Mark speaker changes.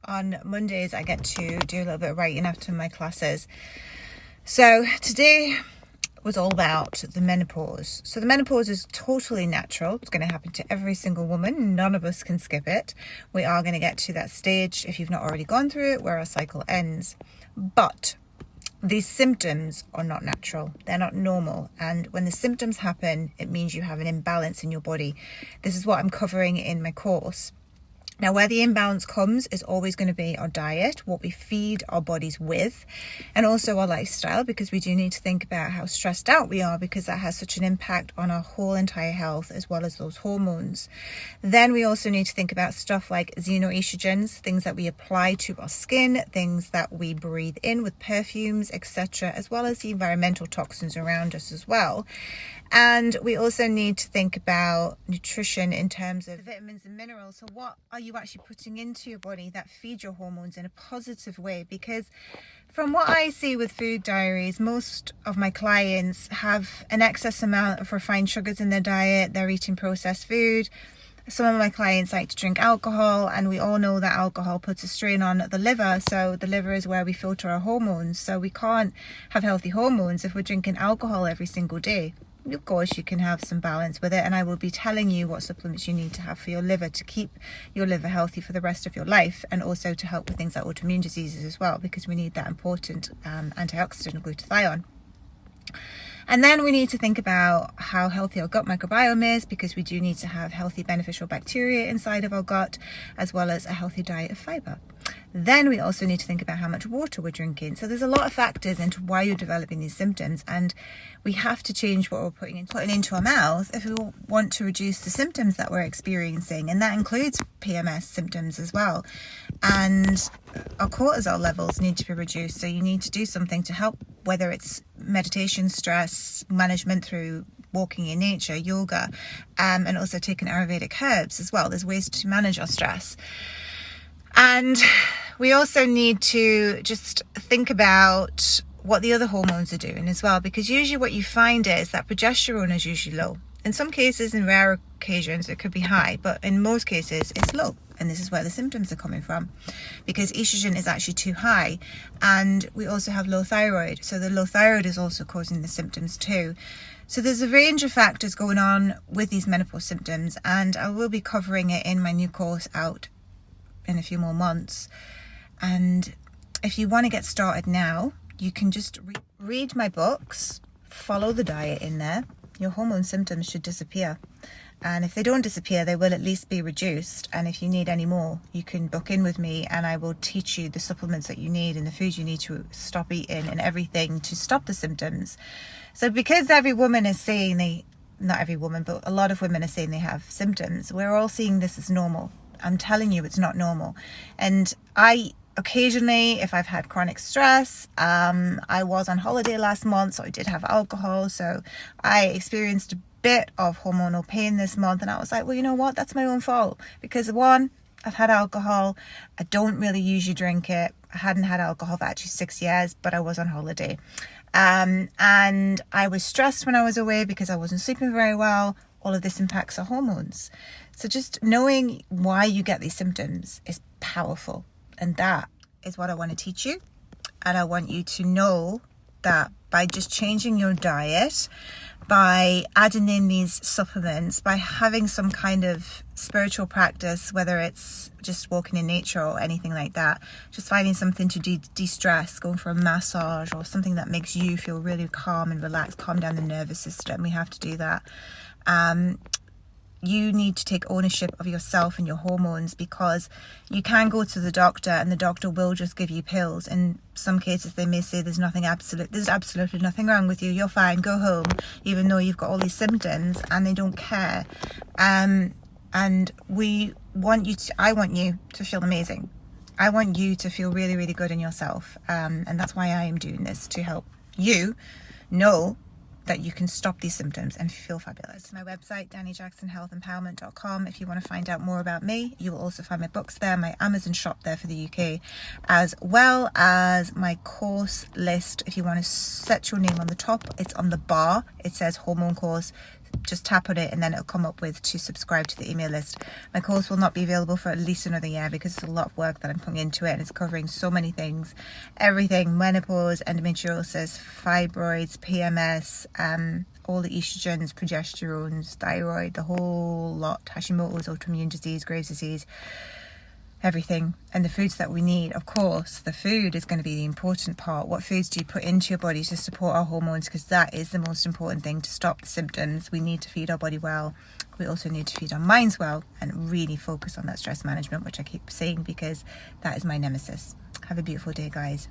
Speaker 1: On Mondays, I get to do a little bit of writing after my classes. So today was all about the menopause. So the menopause is totally natural. It's going to happen to every single woman. None of us can skip it. We are going to get to that stage, if you've not already gone through it, where our cycle ends. But these symptoms are not natural. They're not normal. And when the symptoms happen, it means you have an imbalance in your body. This is what I'm covering in my course. Now, where the imbalance comes is always going to be our diet, what we feed our bodies with, and also our lifestyle, because we do need to think about how stressed out we are, because that has such an impact on our whole entire health, as well as those hormones. Then we also need to think about stuff like xenoestrogens, things that we apply to our skin, things that we breathe in with perfumes, etc., as well as the environmental toxins around us as well. And we also need to think about nutrition in terms of vitamins and minerals. So what are you actually putting into your body that feed your hormones in a positive way? Because from what I see with food diaries, most of my clients have an excess amount of refined sugars in their diet. They're eating processed food. Some of my clients like to drink alcohol, and we all know that alcohol puts a strain on the liver. So the liver is where we filter our hormones. So we can't have healthy hormones if we're drinking alcohol every single day. Of course, you can have some balance with it, and I will be telling you what supplements you need to have for your liver to keep your liver healthy for the rest of your life, and also to help with things like autoimmune diseases as well, because we need that important antioxidant glutathione. And then we need to think about how healthy our gut microbiome is, because we do need to have healthy beneficial bacteria inside of our gut, as well as a healthy diet of fiber. Then we also need to think about how much water we're drinking. So there's a lot of factors into why you're developing these symptoms, and we have to change what we're putting into our mouth if we want to reduce the symptoms that we're experiencing, and that includes PMS symptoms as well. And our cortisol levels need to be reduced, so you need to do something to help, whether it's meditation, stress management through walking in nature, yoga, and also taking Ayurvedic herbs as well. There's ways to manage our stress. And we also need to just think about what the other hormones are doing as well, because usually what you find is that progesterone is usually low. In some cases, in rare occasions, it could be high, but in most cases, it's low. And this is where the symptoms are coming from, because estrogen is actually too high. And we also have low thyroid. So the low thyroid is also causing the symptoms too. So there's a range of factors going on with these menopause symptoms, and I will be covering it in my new course out in a few more months. And if you want to get started now, you can just read my books, follow the diet in there. Your hormone symptoms should disappear. And if they don't disappear, they will at least be reduced. And if you need any more, you can book in with me, and I will teach you the supplements that you need and the foods you need to stop eating and everything to stop the symptoms. So because every woman is saying not every woman, but a lot of women are saying they have symptoms, we're all seeing this as normal. I'm telling you, it's not normal. And I occasionally, if I've had chronic stress, I was on holiday last month, so I did have alcohol. So I experienced a bit of hormonal pain this month, and I was like, well, you know what? That's my own fault. Because one, I've had alcohol. I don't really usually drink it. I hadn't had alcohol for actually 6 years, but I was on holiday. And I was stressed when I was away because I wasn't sleeping very well. All of this impacts our hormones. So just knowing why you get these symptoms is powerful. And that is what I want to teach you. And I want you to know that by just changing your diet, by adding in these supplements, by having some kind of spiritual practice, whether it's just walking in nature or anything like that, just finding something to de-stress, going for a massage or something that makes you feel really calm and relaxed, calm down the nervous system. We have to do that. You need to take ownership of yourself and your hormones, because you can go to the doctor and the doctor will just give you pills. In some cases, they may say there's absolutely nothing wrong with you. You're fine. Go home, even though you've got all these symptoms, and they don't care. And I want you to feel amazing. I want you to feel really, really good in yourself. And that's why I am doing this, to help you know that you can stop these symptoms and feel fabulous. My website, DannyJacksonHealthEmpowerment.com. If you want to find out more about me, you will also find my books there, my Amazon shop there for the UK, as well as my course list. If you want to set your name on the top, it's on the bar. It says hormone course. just tap on it and then it'll come up with to subscribe to the email list. My course will not be available for at least another year because it's a lot of work that I'm putting into it, and it's covering so many things, everything: menopause, endometriosis, fibroids, PMS, all the estrogens, progesterones, thyroid, the whole lot, Hashimoto's, autoimmune disease, Graves' disease, everything, and the foods that we need. Of course, the food is going to be the important part. What foods do you put into your body to support our hormones? Because that is the most important thing to stop the symptoms. We need to feed our body well. We also need to feed our minds well and really focus on that stress management, which I keep saying because that is my nemesis. Have a beautiful day, guys.